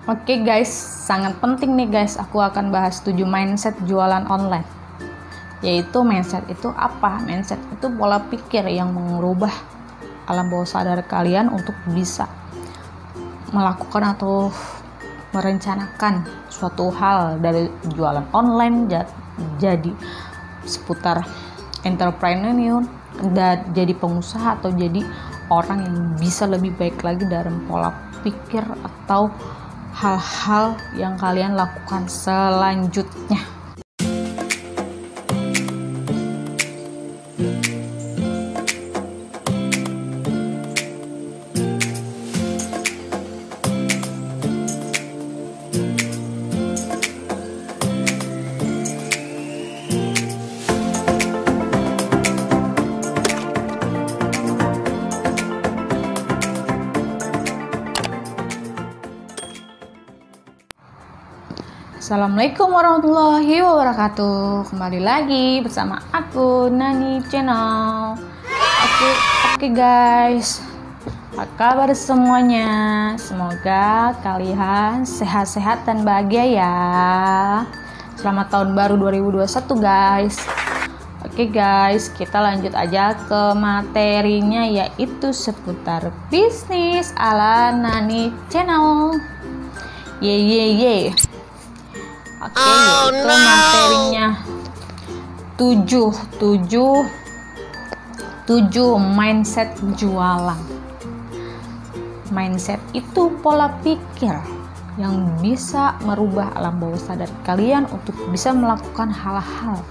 Oke guys, sangat penting nih guys, aku akan bahas 7 mindset jualan online. Yaitu mindset itu apa? Mindset itu pola pikir yang mengubah alam bawah sadar kalian untuk bisa melakukan atau merencanakan suatu hal dari jualan online jadi seputar entrepreneur dan jadi pengusaha atau jadi orang yang bisa lebih baik lagi dalam pola pikir atau hal-hal yang kalian lakukan selanjutnya. Assalamualaikum warahmatullahi wabarakatuh. Kembali lagi bersama aku Nani Channel. Oke guys, apa kabar semuanya? Semoga kalian sehat-sehat dan bahagia ya. Selamat tahun baru 2021 guys. Oke guys, kita lanjut aja ke materinya, yaitu seputar bisnis ala Nani Channel. Ye. Oke, yaitu materinya 7 mindset jualan. Mindset itu pola pikir yang bisa merubah alam bawah sadar kalian untuk bisa melakukan hal-hal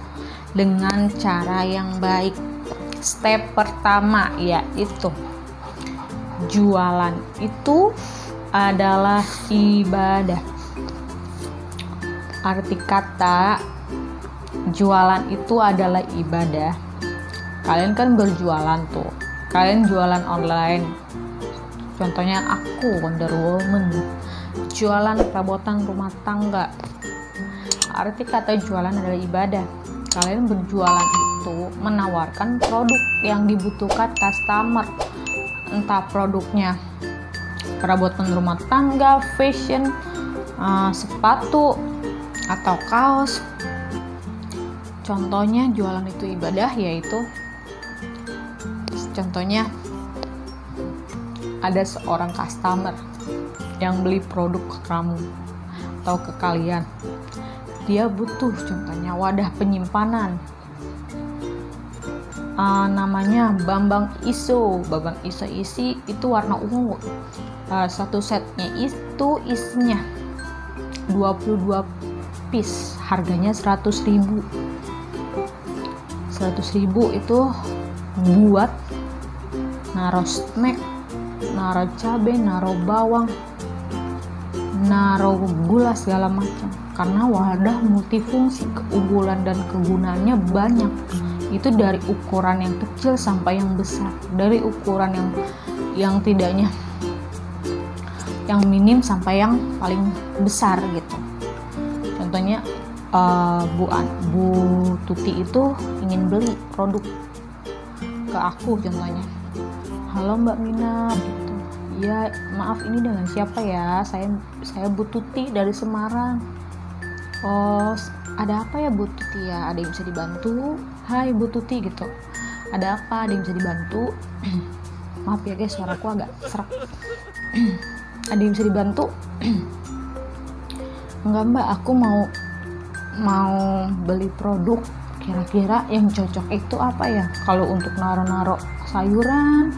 dengan cara yang baik. Step pertama yaitu jualan itu adalah ibadah. Arti kata jualan itu adalah ibadah. Kalian kan berjualan tuh. Kalian jualan online. Contohnya aku, Wonder Woman. Jualan perabotan rumah tangga. Arti kata jualan adalah ibadah. Kalian berjualan itu menawarkan produk yang dibutuhkan customer. Entah produknya perabotan rumah tangga, fashion, sepatu, atau kaos. Contohnya jualan itu ibadah, yaitu contohnya ada seorang customer yang beli produk ke kamu atau ke kalian. Dia butuh contohnya wadah penyimpanan, namanya Bambang Iso. Bambang Iso isi itu warna ungu. Satu setnya itu isinya 22 piece, harganya 100.000 itu buat naro snack, naro cabai, naro bawang, naro gula segala macam. Karena wadah multifungsi, keunggulan dan kegunaannya banyak. Itu dari ukuran yang kecil sampai yang besar, dari ukuran yang tidaknya yang minim sampai yang paling besar gitu. Contohnya Bu Tuti itu ingin beli produk ke aku contohnya. Halo Mbak Mina gitu. Ya maaf, ini dengan siapa ya? Saya Bu Tuti dari Semarang. Oh, ada apa ya Bu Tuti ya? Ada yang bisa dibantu? Hai Bu Tuti gitu. Ada apa? Ada yang bisa dibantu? Maaf ya guys, suaraku agak serak. Ada yang bisa dibantu? Enggak Mbak, aku mau beli produk, kira-kira yang cocok itu apa ya? Kalau untuk naro-naro sayuran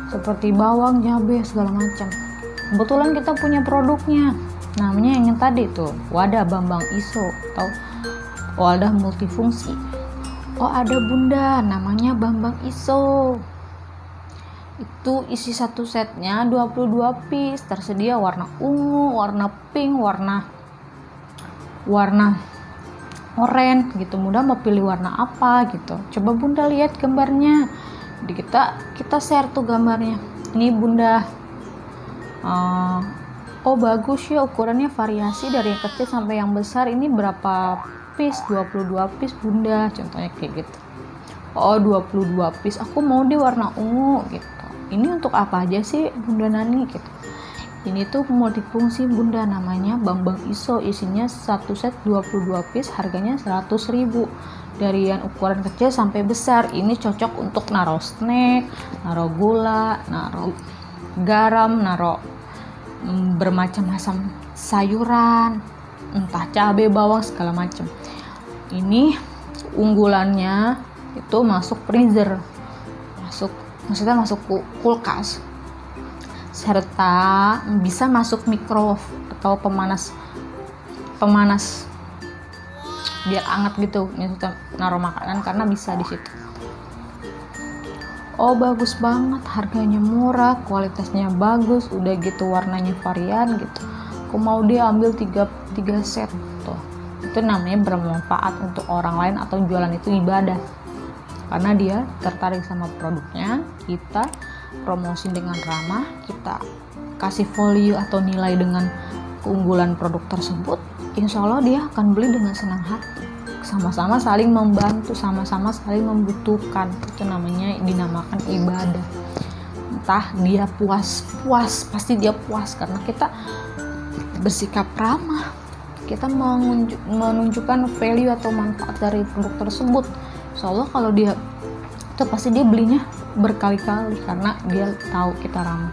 seperti bawang, cabai segala macam. Kebetulan kita punya produknya, namanya yang tadi tuh, wadah Bambang Iso atau wadah multifungsi. Oh ada Bunda, namanya Bambang Iso. Itu isi satu setnya 22 piece, tersedia warna ungu, warna pink, warna oranye gitu. Bunda mau pilih warna apa gitu, coba Bunda lihat gambarnya. Jadi kita share tuh gambarnya. Ini Bunda, oh bagus ya, ukurannya variasi dari yang kecil sampai yang besar. Ini berapa piece? 22 piece Bunda, contohnya kayak gitu. Oh 22 piece, aku mau di warna ungu gitu. Ini untuk apa aja sih Bunda Nani gitu. Ini tuh multifungsi bunda, namanya Bambang Iso, isinya satu set 22 piece, harganya 100.000. Dari yang ukuran kecil sampai besar. Ini cocok untuk naruh snack, naruh gula, naruh garam, naruh bermacam-macam sayuran, entah cabai, bawang, segala macam. Ini unggulannya itu masuk freezer, maksudnya masuk kulkas, serta bisa masuk microwave atau pemanas biar hangat gitu, misalnya naruh makanan, karena bisa di situ. Oh, bagus banget, harganya murah, kualitasnya bagus, udah gitu warnanya varian gitu. Aku mau dia ambil 3 set tuh. Itu namanya bermanfaat untuk orang lain atau jualan itu ibadah. Karena dia tertarik sama produknya, kita promosi dengan ramah, kita kasih value atau nilai dengan keunggulan produk tersebut, insya Allah dia akan beli dengan senang hati. Sama-sama saling membantu, sama-sama saling membutuhkan. Itu namanya dinamakan ibadah. Entah dia puas, pasti dia puas karena kita bersikap ramah. Kita menunjukkan value atau manfaat dari produk tersebut. Insya Allah kalau dia itu pasti dia belinya berkali-kali karena dia tahu kita ramah,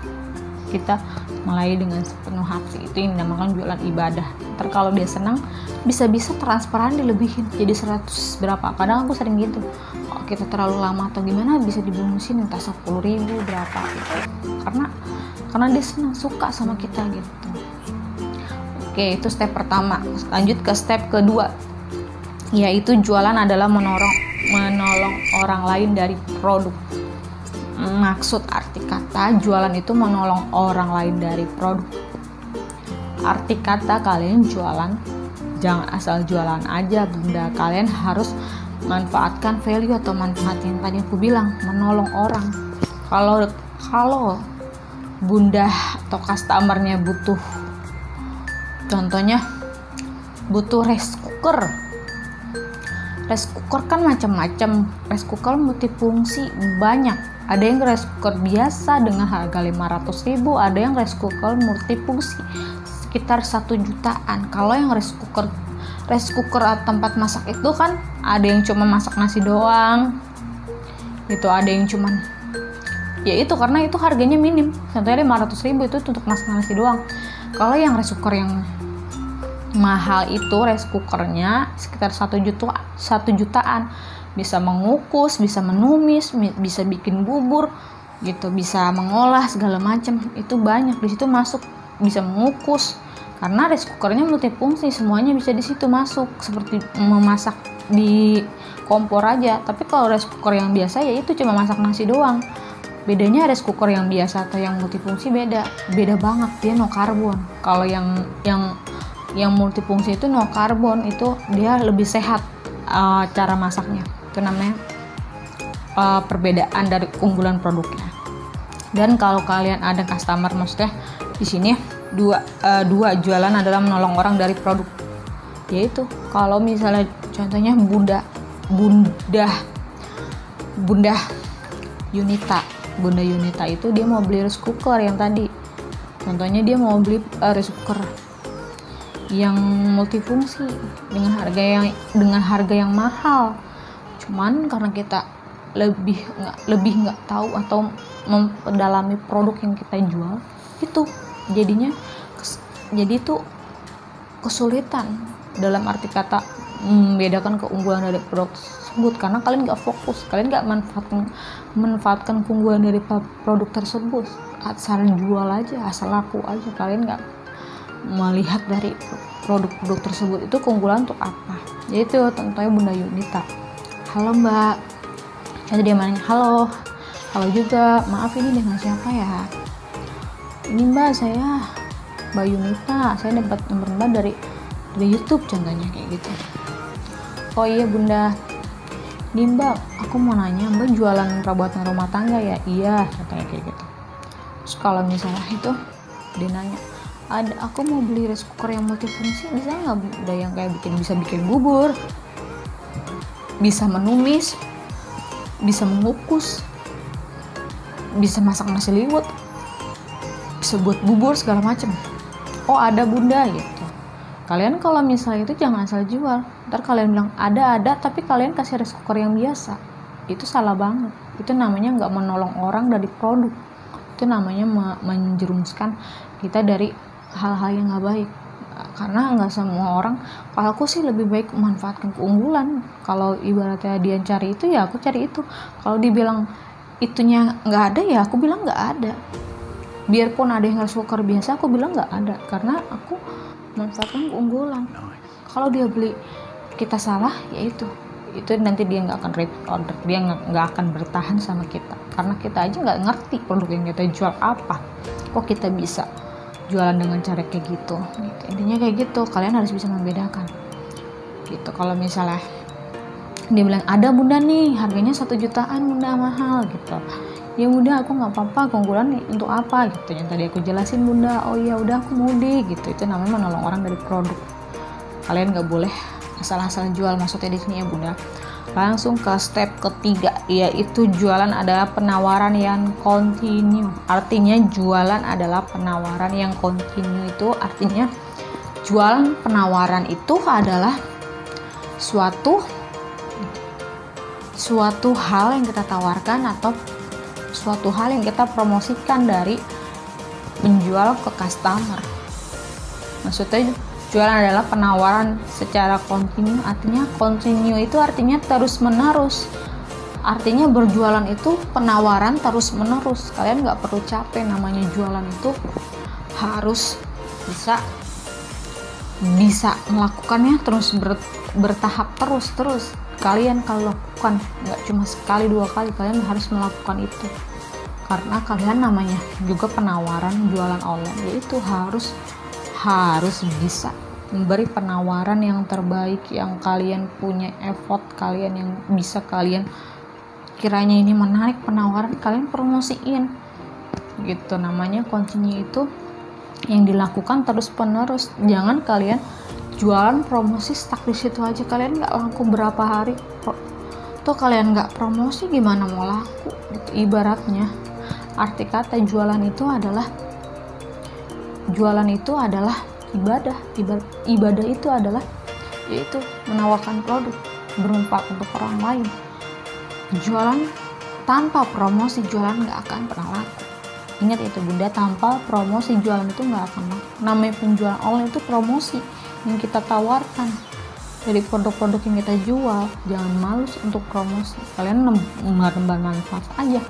kita melayani dengan sepenuh hati. Itu yang dinamakan jualan ibadah. Ntar kalau dia senang, bisa-bisa transparan dilebihin jadi 100 berapa. Kadang aku sering gitu, kalau kita terlalu lama atau gimana bisa dibonusin entah 10.000 berapa gitu, karena dia senang, suka sama kita gitu. Oke, itu step pertama. Lanjut ke step kedua, yaitu jualan adalah menolong orang lain dari produk. Maksud arti kata jualan itu menolong orang lain dari produk. Arti kata kalian jualan jangan asal jualan aja bunda, kalian harus manfaatkan value atau manfaat yang tadi aku bilang, menolong orang. Kalau bunda atau customernya butuh, contohnya butuh rice cooker kan macam-macam. Rice cooker multifungsi banyak. Ada yang rice cooker biasa dengan harga 500.000, ada yang rice cooker multifungsi sekitar 1 jutaan. Kalau yang rice cooker tempat masak itu kan ada yang cuma masak nasi doang. Itu ada yang cuman ya itu karena itu harganya minim. Contohnya 500.000 itu untuk masak nasi doang. Kalau yang rice cooker yang mahal itu rice cookernya sekitar 1 jutaan, bisa mengukus, bisa menumis, bisa bikin bubur gitu, bisa mengolah segala macam. Itu banyak di situ masuk, bisa mengukus karena rice cookernya multifungsi, semuanya bisa di situ masuk, seperti memasak di kompor aja. Tapi kalau rice cooker yang biasa ya itu cuma masak nasi doang. Bedanya rice cooker yang biasa atau yang multifungsi beda banget, dia no karbon. Kalau yang multifungsi itu no karbon, itu dia lebih sehat cara masaknya. Itu namanya perbedaan dari keunggulan produknya. Dan kalau kalian ada customer, maksudnya di sini dua jualan adalah menolong orang dari produk. Yaitu kalau misalnya contohnya Bunda Yunita itu dia mau beli rice cooker yang tadi. Contohnya dia mau beli rice cooker yang multifungsi dengan harga yang mahal. Cuman karena kita lebih nggak tahu atau memperdalami produk yang kita jual, itu jadi itu kesulitan dalam arti kata membedakan keunggulan dari produk tersebut, karena kalian nggak fokus, kalian nggak manfaatkan keunggulan dari produk tersebut, asal jual aja, asal laku aja, kalian nggak melihat dari produk-produk tersebut itu keunggulan untuk apa. Yaitu contohnya Bunda Yunita, halo mbak, jadi dia nanya halo juga, maaf ini dengan siapa ya? Ini mbak, saya Mbak Yunita, saya dapat nomor mbak dari YouTube contohnya kayak gitu. Oh iya bunda, ini mbak, aku mau nanya, mbak jualan perabotan rumah tangga ya? Iya, contohnya kayak gitu. Terus kalau misalnya itu dia nanya, aku mau beli rice cooker yang multifungsi, bisa nggak? Udah yang kayak bisa bikin bubur, bisa menumis, bisa mengukus, bisa masak nasi liwet. sebut bubur segala macem. Oh ada bunda gitu. Kalian kalau misalnya itu jangan asal jual. Ntar kalian bilang ada tapi kalian kasih rice cooker yang biasa. Itu salah banget. Itu namanya nggak menolong orang dari produk. Itu namanya menjerumuskan kita dari hal-hal yang nggak baik. Karena nggak semua orang, kalau aku sih lebih baik memanfaatkan keunggulan. Kalau ibaratnya dia cari itu ya aku cari itu. Kalau dibilang itunya nggak ada ya aku bilang nggak ada. Biarpun ada yang rice cooker biasa aku bilang nggak ada, karena aku memanfaatkan keunggulan. Kalau dia beli kita salah ya itu nanti dia nggak akan repeat order, dia nggak akan bertahan sama kita, karena kita aja nggak ngerti produk yang kita jual apa, kok kita bisa jualan dengan cara kayak gitu. Intinya kayak gitu, kalian harus bisa membedakan gitu. Kalau misalnya dia bilang ada bunda nih harganya 1 jutaan bunda mahal gitu, ya udah aku nggak apa-apa, keunggulan nih untuk apa gitu yang tadi aku jelasin bunda. Oh ya udah aku mau deh gitu. Itu namanya menolong orang dari produk. Kalian nggak boleh asal-asal jual, maksudnya di sini ya bunda. Langsung ke step ketiga, yaitu jualan adalah penawaran yang kontinu. Artinya jualan adalah penawaran yang kontinu. Itu artinya jualan penawaran itu adalah suatu hal yang kita tawarkan atau suatu hal yang kita promosikan dari penjual ke customer. Maksudnya jualan adalah penawaran secara kontinu. Artinya kontinu itu artinya terus menerus. Artinya berjualan itu penawaran terus menerus. Kalian nggak perlu capek, namanya jualan itu harus bisa melakukannya terus bertahap terus. Kalian kalau lakukan nggak cuma sekali 2 kali, kalian harus melakukan itu. Karena kalian namanya juga penawaran jualan online, yaitu harus bisa memberi penawaran yang terbaik, yang kalian punya effort, kalian yang bisa kalian kiranya ini menarik penawaran, kalian promosiin gitu. Namanya continue, itu yang dilakukan terus menerus. Jangan kalian jualan promosi stuck di situ aja, kalian nggak laku berapa hari tuh kalian nggak promosi, gimana mau laku gitu. Ibaratnya arti kata jualan itu adalah ibadah. Ibadah itu adalah yaitu menawarkan produk bermanfaat untuk orang lain. Jualan tanpa promosi, jualan nggak akan pernah laku. Ingat itu bunda, tanpa promosi jualan itu nggak akan laku. Namanya penjualan online itu promosi yang kita tawarkan dari produk-produk yang kita jual. Jangan malus untuk promosi. Kalian nembar manfaat aja,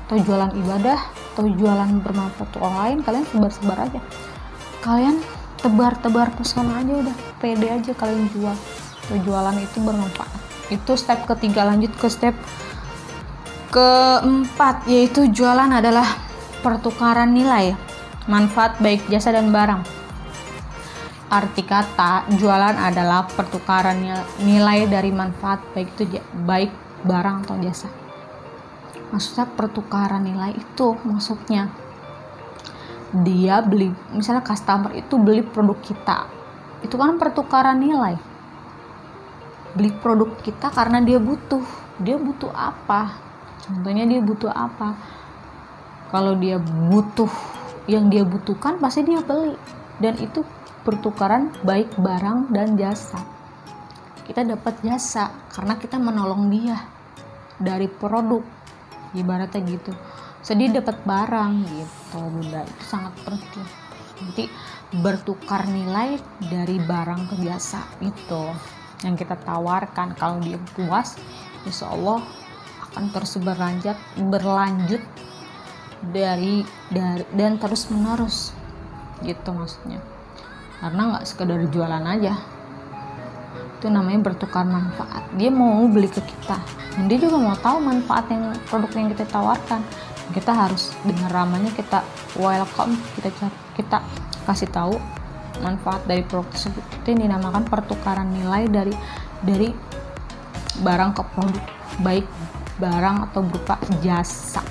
atau jualan ibadah, atau jualan bermanfaat untuk orang lain, kalian sebar-sebar aja. Kalian tebar pesona aja, udah pede aja kalian jual. Jualan itu bermanfaat. Itu step ketiga. Lanjut ke step keempat, yaitu jualan adalah pertukaran nilai manfaat baik jasa dan barang. Arti kata jualan adalah pertukaran nilai dari manfaat baik barang atau jasa. Maksudnya pertukaran nilai itu maksudnya dia beli, misalnya customer itu beli produk kita, itu kan pertukaran nilai. Beli produk kita karena dia butuh apa, contohnya dia butuh apa. Kalau dia butuh yang dia butuhkan, pasti dia beli, dan itu pertukaran baik barang dan jasa. Kita dapat jasa karena kita menolong dia dari produk, ibaratnya gitu. Jadi dapat barang gitu bunda, itu sangat penting. Nanti bertukar nilai dari barang ke jasa itu yang kita tawarkan. Kalau dia puas, insya Allah akan terus berlanjut dan terus menerus gitu maksudnya. Karena nggak sekedar jualan aja, itu namanya bertukar manfaat. Dia mau beli ke kita, dan dia juga mau tahu manfaat yang produk yang kita tawarkan. Kita harus dengan ramahnya kita welcome, kita kasih tahu manfaat dari produk tersebut. Itu yang dinamakan pertukaran nilai dari barang ke produk, baik barang atau berupa jasa.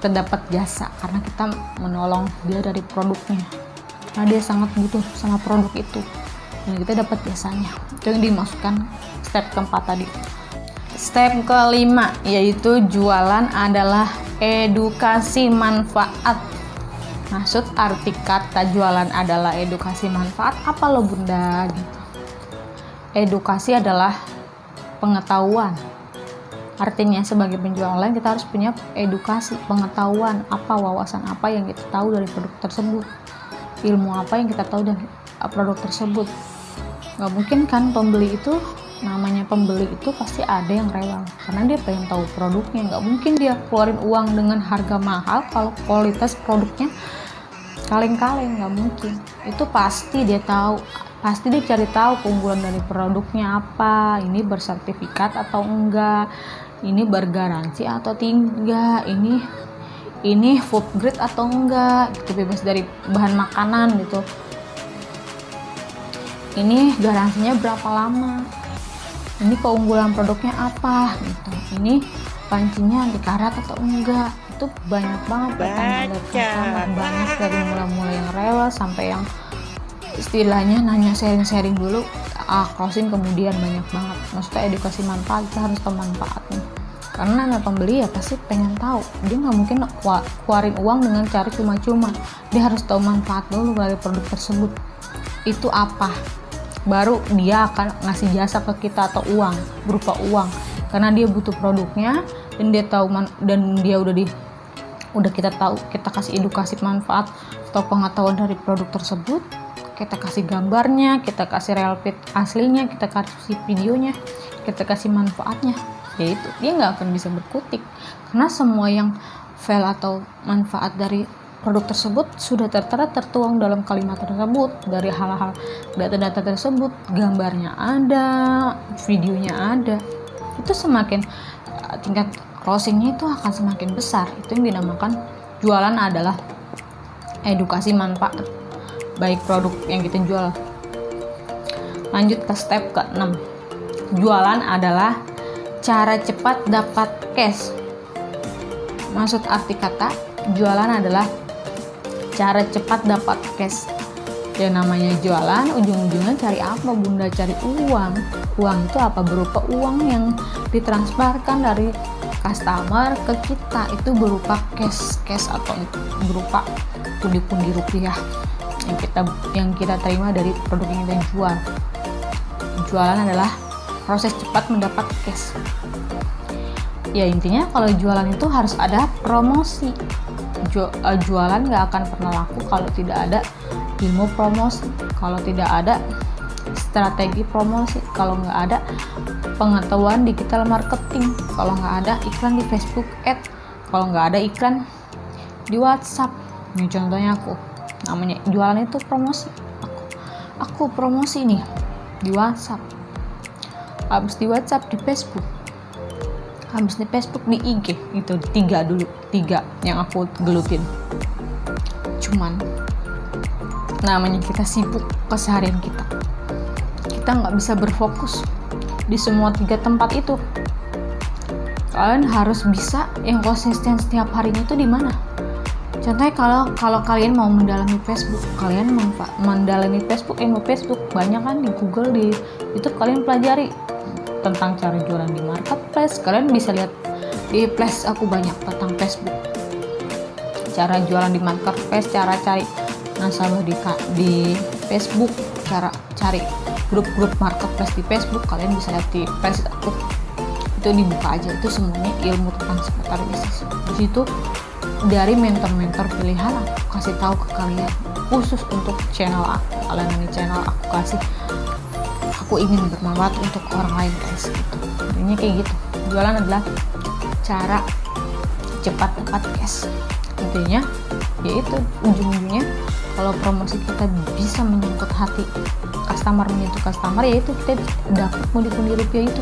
Kita dapat jasa karena kita menolong dia dari produknya, karena dia sangat butuh sama produk itu, dan kita dapat jasanya. Itu yang dimaksudkan step keempat tadi. Step kelima, yaitu jualan adalah edukasi manfaat. Maksud arti kata jualan adalah edukasi manfaat apa lo bunda gitu. Edukasi adalah pengetahuan. Artinya sebagai penjual online kita harus punya edukasi, pengetahuan, apa wawasan apa yang kita tahu dari produk tersebut, ilmu apa yang kita tahu dari produk tersebut. Gak mungkin kan pembeli itu, namanya pembeli itu pasti ada yang rela karena dia pengen tahu produknya. Gak mungkin dia keluarin uang dengan harga mahal kalau kualitas produknya kaleng-kaleng, gak mungkin. Itu pasti dia tahu, pasti dia cari tahu keunggulan dari produknya apa, ini bersertifikat atau enggak, ini bergaransi atau tidak, ini food grade atau enggak gitu, bebas dari bahan makanan gitu, ini garansinya berapa lama, ini keunggulan produknya apa gitu, ini pancinya anti karat atau enggak. Itu banyak banget pertanyaan dari customer, banyak dari mulai yang rela sampai yang istilahnya nanya sharing dulu, closing kemudian banyak banget. Maksudnya edukasi manfaat, kita harus tahu manfaatnya. Karena namanya pembeli ya pasti pengen tahu, dia nggak mungkin keluarin uang dengan cara cuma-cuma. Dia harus tahu manfaat dulu dari produk tersebut itu apa, baru dia akan ngasih jasa ke kita atau uang, berupa uang, karena dia butuh produknya dan dia tahu dan dia udah kita tahu, kita kasih edukasi manfaat atau pengetahuan dari produk tersebut, kita kasih gambarnya, kita kasih real fit aslinya, kita kasih videonya, kita kasih manfaatnya, yaitu dia nggak akan bisa berkutik karena semua yang value atau manfaat dari produk tersebut sudah tertera, tertuang dalam kalimat tersebut, dari hal-hal data-data tersebut, gambarnya ada, videonya ada. Itu semakin tingkat closingnya itu akan semakin besar. Itu yang dinamakan jualan adalah edukasi manfaat baik produk yang kita jual. Lanjut ke step ke-6. Jualan adalah cara cepat dapat cash. Maksud arti kata jualan adalah cara cepat dapat cash. Ya namanya jualan, ujung-ujungnya cari apa bunda? Cari uang. Uang itu apa? Berupa uang yang ditransferkan dari customer ke kita, itu berupa cash atau berupa pundi-pundi rupiah yang kita terima dari produk yang kita jual. Jualan adalah proses cepat mendapat cash. Ya intinya kalau jualan itu harus ada promosi. Jualan nggak akan pernah laku kalau tidak ada ilmu promosi, kalau tidak ada strategi promosi, kalau nggak ada pengetahuan digital marketing, kalau nggak ada iklan di Facebook Ads, kalau nggak ada iklan di WhatsApp. Ini contohnya aku, namanya jualan itu promosi. Aku promosi nih di WhatsApp, habis di WhatsApp di Facebook, habis di Facebook di IG. Itu tiga yang aku gelutin. Cuman namanya kita sibuk keseharian kita nggak bisa berfokus di semua 3 tempat itu. Kalian harus bisa yang konsisten setiap harinya itu di mana. Contohnya kalau kalian mau mendalami Facebook, kalian mendalami Facebook, ilmu Facebook banyak kan di Google, di YouTube, kalian pelajari tentang cara jualan di marketplace. Kalian bisa lihat di Flash aku banyak tentang Facebook, cara jualan di marketplace, cara cari nasabah di Facebook, cara cari grup-grup marketplace di Facebook. Kalian bisa lihat di Flash aku, itu dibuka aja, itu semuanya ilmu tentang seputar bisnis. Di situ dari mentor-mentor pilihan aku kasih tahu ke kalian, khusus untuk channel aku. Kalian ini channel aku ingin bermanfaat untuk orang lain guys gitu. Intinya kayak gitu. Jualan adalah cara cepat dapat cash. Intinya yaitu ujung-ujungnya kalau promosi kita bisa menyentuh hati menyentuh customer, yaitu kita dapat pundi-pundi rupiah, itu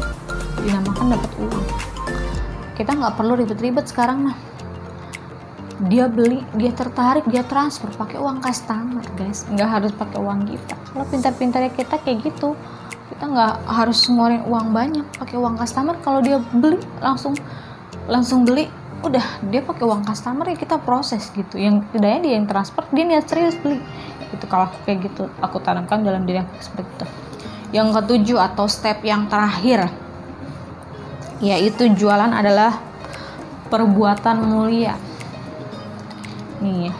dinamakan dapat uang. Kita nggak perlu ribet-ribet sekarang mah. Dia beli, dia tertarik, dia transfer pakai uang customer guys, nggak harus pakai uang kita. Kalau pintar-pintarnya kita kayak gitu, kita nggak harus ngeluarin uang banyak, pakai uang customer. Kalau dia beli langsung beli, udah dia pakai uang customer, ya kita proses gitu. Yang tidaknya dia yang transfer, dia niat serius beli itu. Kalau aku kayak gitu, aku tanamkan dalam diri aku seperti itu. Yang ke-7 atau step yang terakhir, yaitu jualan adalah perbuatan mulia. Nih,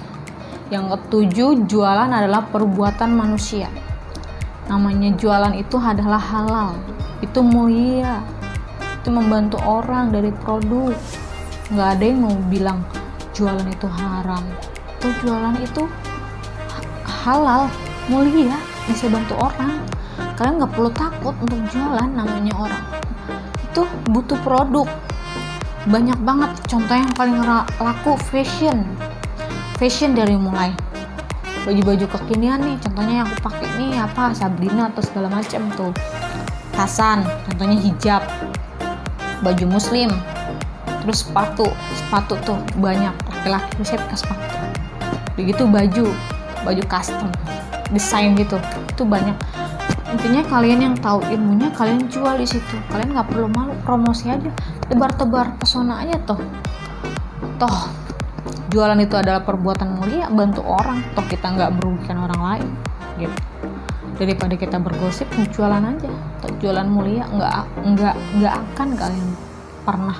Yang ketujuh, jualan adalah perbuatan manusia. Namanya jualan itu adalah halal, itu mulia, itu membantu orang dari produk. Nggak ada yang mau bilang jualan itu haram. Itu jualan itu halal, mulia, bisa bantu orang. Kalian nggak perlu takut untuk jualan, namanya orang itu butuh produk. Banyak banget contoh yang paling laku, fashion dari mulai baju-baju kekinian nih, contohnya yang aku pakai nih apa, Sabrina atau segala macam tuh. Tasan, contohnya hijab, baju muslim, terus sepatu tuh banyak, laki-laki saya pakai sepatu. Begitu baju custom, desain gitu, itu banyak. Intinya kalian yang tahu ilmunya, kalian jual di situ. Kalian nggak perlu malu, promosi aja, tebar-tebar pesona aja toh jualan itu adalah perbuatan mulia, bantu orang, toh kita nggak merugikan orang lain gitu. Daripada kita bergosip, jualan aja, toh jualan mulia, nggak akan kalian pernah.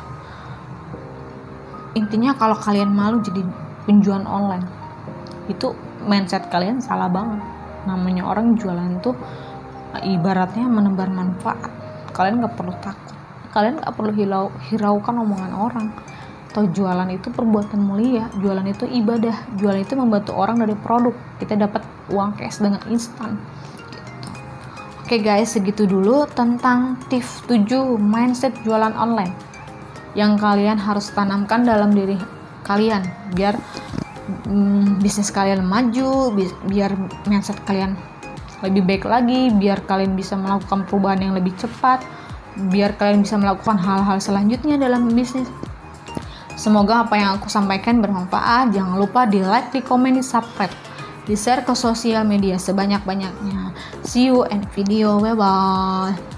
Intinya kalau kalian malu jadi penjual online, itu mindset kalian salah banget. Namanya orang jualan itu ibaratnya menebar manfaat. Kalian nggak perlu takut, kalian nggak perlu hiraukan omongan orang. Atau jualan itu perbuatan mulia, jualan itu ibadah, jualan itu membantu orang dari produk, kita dapat uang cash dengan instan gitu. Oke guys, segitu dulu tentang tips 7 mindset jualan online yang kalian harus tanamkan dalam diri kalian biar bisnis kalian maju, biar mindset kalian lebih baik lagi, biar kalian bisa melakukan perubahan yang lebih cepat, biar kalian bisa melakukan hal-hal selanjutnya dalam bisnis. Semoga apa yang aku sampaikan bermanfaat. Jangan lupa di like, di komen, di subscribe, di share ke sosial media sebanyak-banyaknya. See you in video. Bye bye.